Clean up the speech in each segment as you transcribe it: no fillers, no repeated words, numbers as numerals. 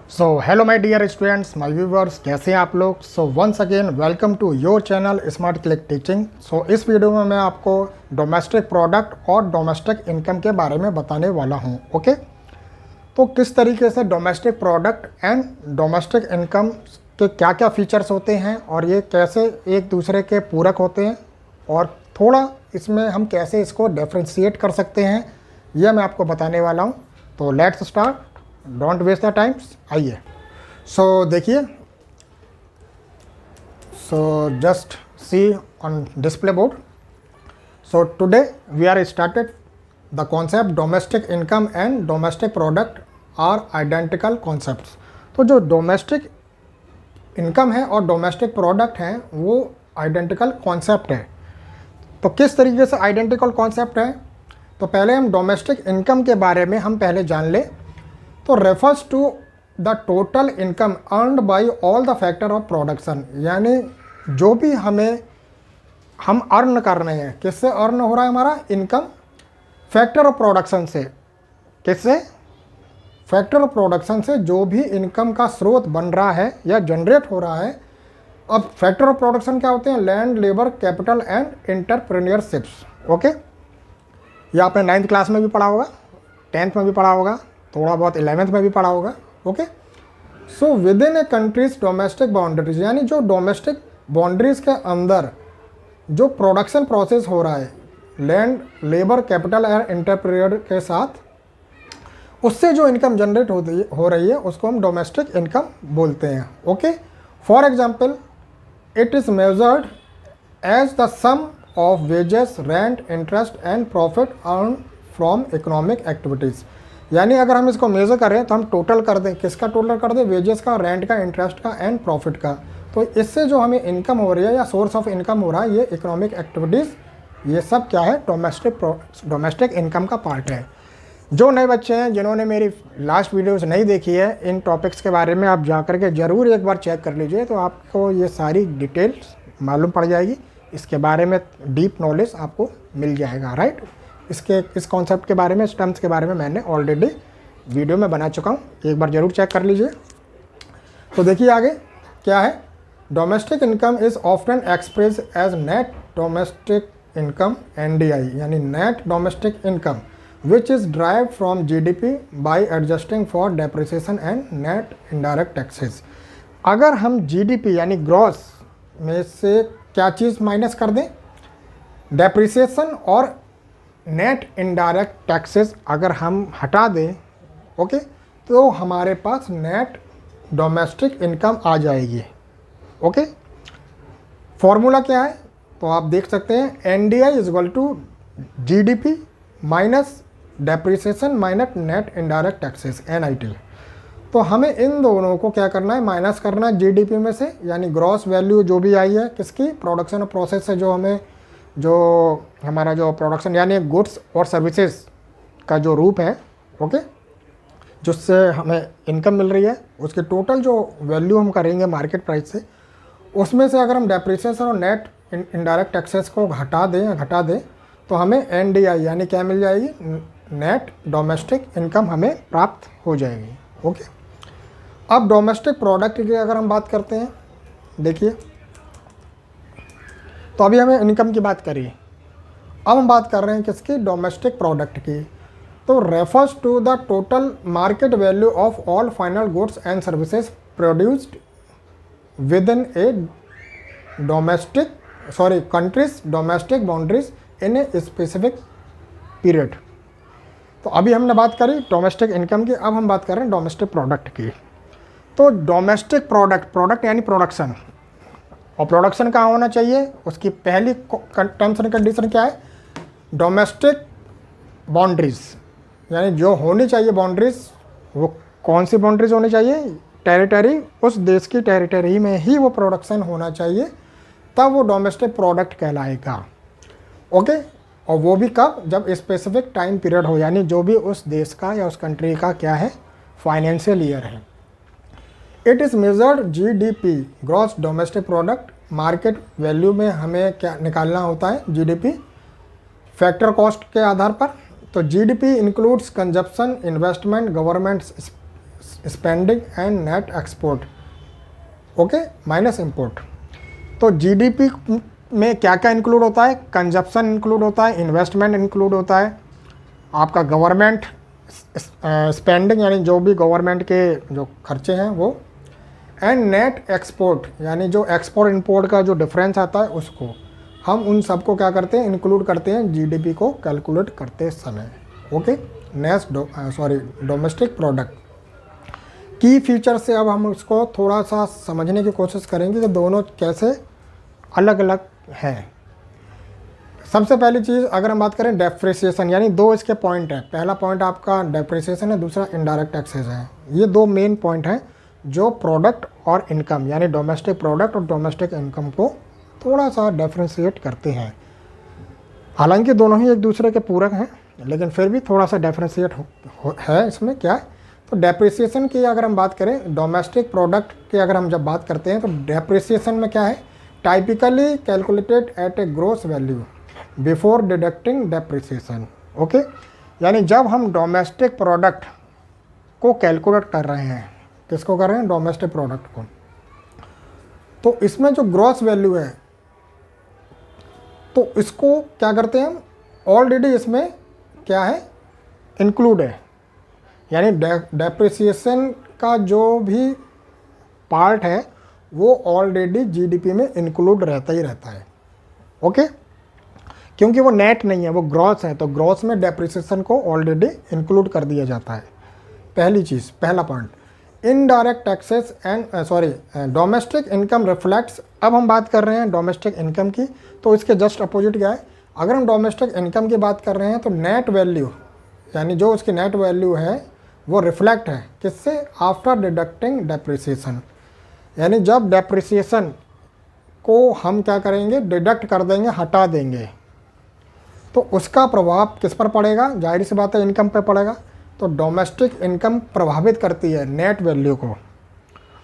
So hello my dear students, my viewers, कैसे हैं आप लोग। So once again welcome to your channel smart click teaching. So इस video में मैं आपको डोमेस्टिक प्रोडक्ट और डोमेस्टिक इनकम के बारे में बताने वाला हूं। ओके, तो किस तरीके से domestic product and domestic income के क्या क्या फीचर्स होते हैं और ये कैसे एक दूसरे के पूरक होते हैं और थोड़ा इसमें हम कैसे इसको डिफरेंशिएट कर सकते हैं, यह मैं आपको बताने वाला हूँ। तो let's start, don't waste the times. आइए, सो देखिए, so just see on display board. So today we are started the concept domestic income and domestic product are identical concepts. तो जो डोमेस्टिक इनकम है और डोमेस्टिक प्रोडक्ट हैं वो identical concept है। तो किस तरीके से आइडेंटिकल कॉन्सेप्ट है, तो पहले हम डोमेस्टिक इनकम के बारे में हम पहले जान लें। तो refers to the total income earned by all the factor of production, यानी जो भी हम अर्न कर रहे हैं, किससे अर्न हो रहा है हमारा इनकम, फैक्टर ऑफ प्रोडक्शन से। किससे? फैक्टर ऑफ प्रोडक्शन से जो भी इनकम का स्रोत बन रहा है या जनरेट हो रहा है। अब फैक्टर ऑफ प्रोडक्शन क्या होते हैं? Land, labour, capital and entrepreneurships. Okay, ये आपने 9th क्लास में भी पढ़ा होगा, 10th में भी पढ़ा होगा, थोड़ा बहुत 11th में भी पढ़ा होगा। Okay, so with in a country's domestic boundaries, यानी जो डोमेस्टिक बाउंड्रीज के अंदर जो प्रोडक्शन प्रोसेस हो रहा है लैंड, लेबर, कैपिटल और एंटरप्रेन्योर के साथ, उससे जो इनकम जनरेट हो रही है उसको हम डोमेस्टिक इनकम बोलते हैं। Okay, for example it is measured as the sum of wages, rent, interest and profit earn from economic activities. यानी अगर हम इसको मेज़र करें तो हम टोटल कर दें, किसका टोटल कर दें? वेजेस का, रेंट का, इंटरेस्ट का एंड प्रॉफिट का। तो इससे जो हमें इनकम हो रही है या सोर्स ऑफ इनकम हो रहा है, ये इकोनॉमिक एक्टिविटीज़, ये सब क्या है? डोमेस्टिक इनकम का पार्ट है। जो नए बच्चे हैं जिन्होंने मेरी लास्ट वीडियोस नहीं देखी है, इन टॉपिक्स के बारे में आप जा कर के ज़रूर एक बार चेक कर लीजिए, तो आपको ये सारी डिटेल्स मालूम पड़ जाएगी। इसके बारे में डीप नॉलेज आपको मिल जाएगा, राइट। इस कॉन्सेप्ट के बारे में, इस टर्म्स के बारे में मैंने ऑलरेडी वीडियो में बना चुका हूँ, एक बार ज़रूर चेक कर लीजिए। तो देखिए आगे क्या है। Domestic income is often express as net domestic income, NDI, यानी net domestic income which is drive from GDP by adjusting for depreciation and net indirect taxes. अगर हम GDP यानी ग्रॉस में से क्या चीज़ माइनस कर दें? डेप्रिसिएशन और नेट इनडायरेक्ट टैक्सेस अगर हम हटा दें, ओके, तो हमारे पास नेट डोमेस्टिक इनकम आ जाएगी। ओके, फॉर्मूला क्या है? तो आप देख सकते हैं, NDI is equal to GDP minus depreciation minus net indirect taxes, NIT। तो हमें इन दोनों को क्या करना है? माइनस करना है GDP में से, यानी ग्रॉस वैल्यू जो भी आई है किसकी? प्रोडक्शन और प्रोसेस से, जो हमारा जो प्रोडक्शन यानी गुड्स और सर्विसेज का जो रूप है, ओके, जिससे हमें इनकम मिल रही है, उसके टोटल जो वैल्यू हम करेंगे मार्केट प्राइस से, उसमें से अगर हम डेप्रिसिएशन और नेट इनडायरेक्ट टैक्सेस को घटा दें तो हमें NDI यानी क्या मिल जाएगी? नेट डोमेस्टिक इनकम हमें प्राप्त हो जाएगी। ओके, अब डोमेस्टिक प्रोडक्ट की अगर हम बात करते हैं, देखिए, तो अभी हमें इनकम की बात करिए, अब हम बात कर रहे हैं किसकी? डोमेस्टिक प्रोडक्ट की। तो refers to the total market value of all final goods and services produced within a country's domestic boundaries in a specific period. तो अभी हमने बात करी डोमेस्टिक इनकम की, अब हम बात कर रहे हैं डोमेस्टिक प्रोडक्ट की। तो डोमेस्टिक प्रोडक्ट यानी प्रोडक्शन, और प्रोडक्शन कहाँ होना चाहिए? उसकी पहली टर्म्स एंड कंडीशन क्या है? डोमेस्टिक बाउंड्रीज, यानी जो होनी चाहिए बाउंड्रीज, वो कौन सी बाउंड्रीज होनी चाहिए? टेरिटरी, उस देश की टेरिटरी में ही वो प्रोडक्शन होना चाहिए, तब वो डोमेस्टिक प्रोडक्ट कहलाएगा। ओके, और वो भी कब? जब स्पेसिफिक टाइम पीरियड हो, यानी जो भी उस देश का या उस कंट्री का क्या है? फाइनेंशियल ईयर है। It is measured GDP, gross domestic product. Market value में हमें क्या निकालना होता है? GDP फैक्टर कॉस्ट के आधार पर। तो GDP includes consumption, investment, government spending and net export, okay, minus import. तो जीडीपी में क्या क्या इंक्लूड होता है? कंजप्शन इंक्लूड होता है, इन्वेस्टमेंट इंक्लूड होता है, आपका गवर्नमेंट स्पेंडिंग यानी जो भी गवर्नमेंट के जो खर्चे हैं वो, एंड नेट एक्सपोर्ट यानी जो एक्सपोर्ट इंपोर्ट का जो डिफरेंस आता है उसको, हम उन सबको क्या करते हैं? इंक्लूड करते हैं जीडीपी को कैलकुलेट करते समय, ओके। डोमेस्टिक प्रोडक्ट की फीचर से अब हम उसको थोड़ा सा समझने की कोशिश करेंगे कि दोनों कैसे अलग अलग हैं। सबसे पहली चीज़ अगर हम बात करें डेप्रिसिएशन, यानी दो इसके पॉइंट हैं। पहला पॉइंट आपका डेप्रिसिएशन है, दूसरा इनडायरेक्ट टैक्सेस है। ये दो मेन पॉइंट हैं जो प्रोडक्ट और इनकम यानी डोमेस्टिक प्रोडक्ट और डोमेस्टिक इनकम को थोड़ा सा डिफरेंशिएट करते हैं। हालांकि दोनों ही एक दूसरे के पूरक हैं, लेकिन फिर भी थोड़ा सा डिफरेंशिएट है इसमें। क्या है? तो डेप्रिसिएशन की अगर हम बात करें, डोमेस्टिक प्रोडक्ट की अगर हम जब बात करते हैं तो डेप्रिसिएशन में क्या है? Typically calculated at A gross value before deducting depreciation, okay. यानी जब हम डोमेस्टिक प्रोडक्ट को कैलकुलेट कर रहे हैं, किसको कर रहे हैं? डोमेस्टिक प्रोडक्ट को, तो इसमें जो ग्रॉस वैल्यू है तो इसको क्या करते हैं हम? ऑलरेडी इसमें क्या है? इंक्लूड है, यानी डेप्रिसिएशन का जो भी पार्ट है वो ऑलरेडी जीडीपी में इंक्लूड रहता ही रहता है, ओके। क्योंकि वो नेट नहीं है, वो ग्रॉस है, तो ग्रॉस में डेप्रिसिएशन को ऑलरेडी इंक्लूड कर दिया जाता है। पहली चीज़, पहला point. Indirect taxes and domestic income reflects. अब हम बात कर रहे हैं डोमेस्टिक इनकम की, तो इसके जस्ट अपोजिट क्या है? अगर हम डोमेस्टिक इनकम की बात कर रहे हैं तो नेट वैल्यू यानी जो उसकी नेट वैल्यू है वो रिफ्लेक्ट है किससे? After deducting depreciation. यानी जब डेप्रिसिएशन को हम क्या करेंगे? डिडक्ट कर देंगे, हटा देंगे, तो उसका प्रभाव किस पर पड़ेगा? जाहिर सी बात है इनकम पर पड़ेगा। तो डोमेस्टिक इनकम प्रभावित करती है नेट वैल्यू को।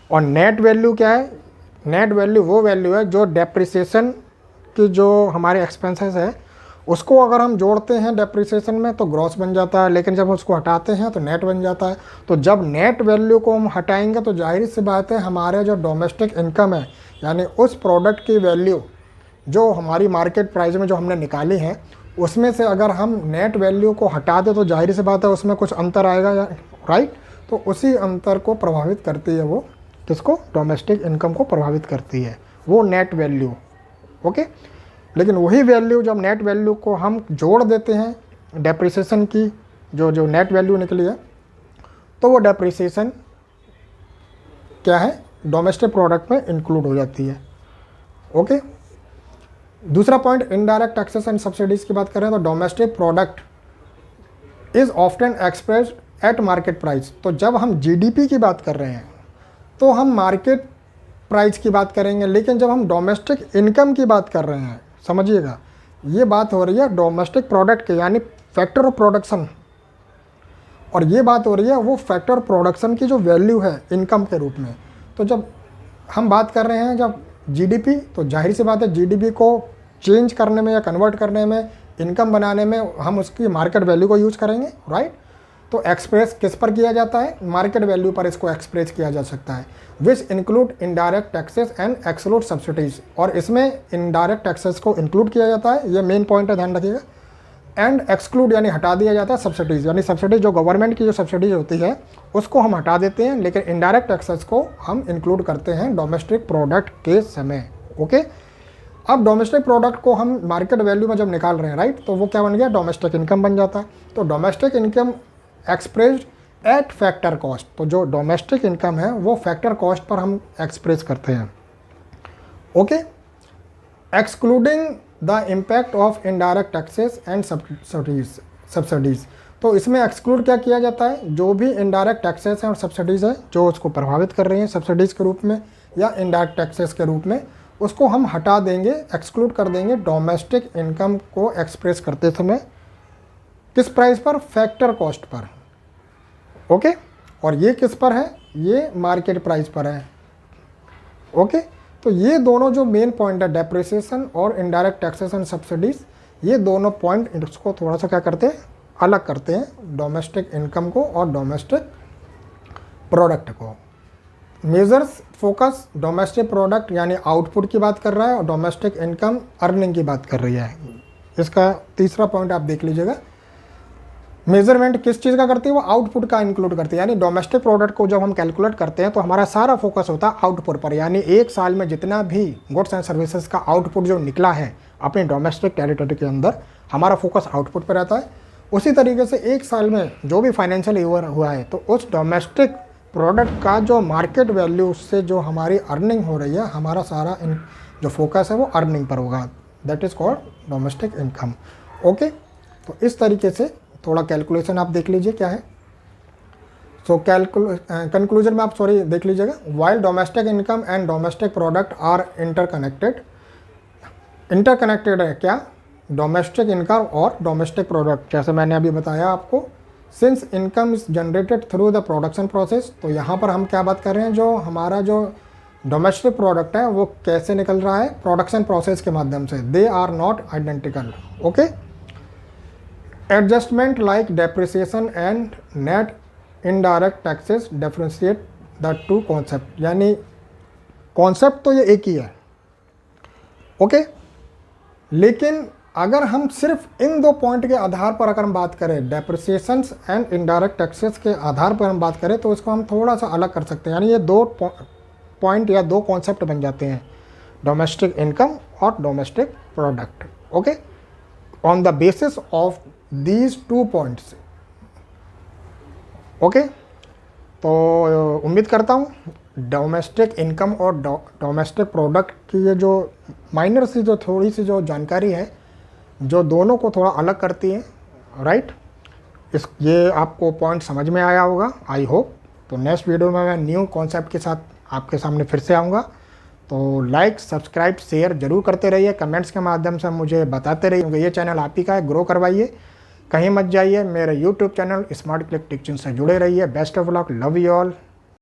और नेट वैल्यू क्या है? नेट वैल्यू वो वैल्यू है जो डेप्रिसिएशन की जो हमारे एक्सपेंसेस है उसको अगर हम जोड़ते हैं डेप्रिसिएशन में तो ग्रॉस बन जाता है, लेकिन जब उसको हटाते हैं तो नेट बन जाता है। तो जब नेट वैल्यू को हम हटाएंगे तो जाहिर सी बात है हमारे जो डोमेस्टिक इनकम है यानी उस प्रोडक्ट की वैल्यू जो हमारी मार्केट प्राइस में जो हमने निकाली है उसमें से अगर हम नेट वैल्यू को हटा दें तो जाहिर सी बात है उसमें कुछ अंतर आएगा, या राइट। तो उसी अंतर को प्रभावित करती है वो, किसको? डोमेस्टिक इनकम को प्रभावित करती है वो नेट वैल्यू, ओके। लेकिन वही वैल्यू जब नेट वैल्यू को हम जोड़ देते हैं डेप्रिसिएशन की जो नेट वैल्यू निकली है तो वो डेप्रिसिएशन क्या है? डोमेस्टिक प्रोडक्ट में इंक्लूड हो जाती है, ओके। दूसरा point, indirect taxes and subsidies की बात करें तो domestic product is often expressed eight market price. तो जब हम जीडीपी की बात कर रहे हैं तो हम मार्केट प्राइस की बात करेंगे, लेकिन जब हम डोमेस्टिक इनकम की बात कर रहे हैं, समझिएगा ये बात हो रही है डोमेस्टिक प्रोडक्ट के यानी फैक्टर ऑफ प्रोडक्शन, और ये बात हो रही है वो फैक्टर ऑफ प्रोडक्शन की जो वैल्यू है इनकम के रूप में। तो जब हम बात कर रहे हैं जब जीडीपी, तो जाहिर सी बात है जीडीपी को चेंज करने में या कन्वर्ट करने में, इनकम बनाने में हम उसकी मार्केट वैल्यू को यूज़ करेंगे, राइट। तो एक्सप्रेस किस पर किया जाता है? मार्केट वैल्यू पर इसको एक्सप्रेस किया जा सकता है। Which include indirect taxes and exclude subsidies. और इसमें इनडायरेक्ट टैक्सेस को इंक्लूड किया जाता है, ये मेन पॉइंट है, ध्यान रखिएगा। एंड एक्सक्लूड यानी हटा दिया जाता है सब्सिडीज़, यानी सब्सिडीज जो गवर्नमेंट की जो सब्सिडीज होती है उसको हम हटा देते हैं, लेकिन इनडायरेक्ट टैक्सेस को हम इंक्लूड करते हैं डोमेस्टिक प्रोडक्ट के समय, ओके। अब डोमेस्टिक प्रोडक्ट को हम मार्केट वैल्यू में जब निकाल रहे हैं, राइट, तो वो क्या बन गया? डोमेस्टिक इनकम बन जाता है। तो domestic income expressed eight factor cost. तो जो डोमेस्टिक इनकम है वो फैक्टर कॉस्ट पर हम एक्सप्रेस करते हैं, okay. Excluding the impact of indirect taxes and subsidies. तो इसमें एक्सक्लूड क्या किया जाता है? जो भी इनडायरेक्ट टैक्सेस हैं और सब्सिडीज़ है जो उसको प्रभावित कर रही हैं सब्सिडीज़ के रूप में या इनडायरेक्ट टैक्सेस के रूप में, उसको हम हटा देंगे, एक्सक्लूड कर देंगे डोमेस्टिक इनकम को एक्सप्रेस करते समय। किस प्राइस पर? Factor cost per, okay. और ये किस पर है? ये मार्केट प्राइस पर है, ओके। तो ये दोनों जो मेन पॉइंट है डेप्रिसिएशन और इनडायरेक्ट टैक्सेस एंड सब्सिडीज़, ये दोनों पॉइंट इसको थोड़ा सा क्या करते हैं? अलग करते हैं डोमेस्टिक इनकम को और डोमेस्टिक प्रोडक्ट को। मेजर्स फोकस डोमेस्टिक प्रोडक्ट यानी आउटपुट की बात कर रहा है और डोमेस्टिक इनकम अर्निंग की बात कर रही है। इसका तीसरा पॉइंट आप देख लीजिएगा। मेजरमेंट किस चीज़ का करती है, वो आउटपुट का इंक्लूड करती है। यानी डोमेस्टिक प्रोडक्ट को जब हम कैलकुलेट करते हैं तो हमारा सारा फोकस होता है आउटपुट पर, यानी एक साल में जितना भी गुड्स एंड सर्विसेज का आउटपुट जो निकला है अपने डोमेस्टिक टेरिटरी के अंदर, हमारा फोकस आउटपुट पर रहता है। उसी तरीके से एक साल में जो भी फाइनेंशियल ईयर हुआ है तो उस डोमेस्टिक प्रोडक्ट का जो मार्केट वैल्यू, उससे जो हमारी अर्निंग हो रही है, हमारा सारा जो फोकस है वो अर्निंग पर होगा। That is called domestic income. Okay, तो इस तरीके से थोड़ा कैलकुलेशन आप देख लीजिए क्या है। सो कंक्लूजन में आप देख लीजिएगा। While domestic income and domestic product are interconnected है क्या, डोमेस्टिक इनकम और डोमेस्टिक प्रोडक्ट, जैसे मैंने अभी बताया आपको। Since income is generated through the production process, तो यहाँ पर हम क्या बात कर रहे हैं, जो हमारा जो डोमेस्टिक प्रोडक्ट है वो कैसे निकल रहा है, प्रोडक्शन प्रोसेस के माध्यम से। They are not identical. Okay, adjustment like depreciation and net indirect taxes differentiate the two concept, यानी कॉन्सेप्ट तो ये एक ही है। ओके, लेकिन अगर हम सिर्फ इन दो पॉइंट के आधार पर अगर हम बात करें, डेप्रिसिएशंस एंड इनडायरेक्ट टैक्सेस के आधार पर हम बात करें, तो इसको हम थोड़ा सा अलग कर सकते हैं। यानी ये दो पॉइंट या दो कॉन्सेप्ट बन जाते हैं, डोमेस्टिक इनकम और domestic product. Okay, on the basis of these two points. Okay, तो उम्मीद करता हूँ डोमेस्टिक इनकम और डोमेस्टिक प्रोडक्ट की ये जो माइनर सी जो थोड़ी सी जो जानकारी है, जो दोनों को थोड़ा अलग करती है, राइट, ये आपको पॉइंट समझ में आया होगा, आई होप। तो नेक्स्ट वीडियो में मैं न्यू कॉन्सेप्ट के साथ आपके सामने फिर से आऊँगा। तो लाइक, सब्सक्राइब, शेयर जरूर करते रहिए, कमेंट्स के माध्यम से मुझे बताते रहिए, क्योंकि ये चैनल आप ही का है, ग्रो करवाइए, कहीं मत जाइए। मेरे YouTube channel smart click teaching से जुड़े रहिए। Best of luck, love you all.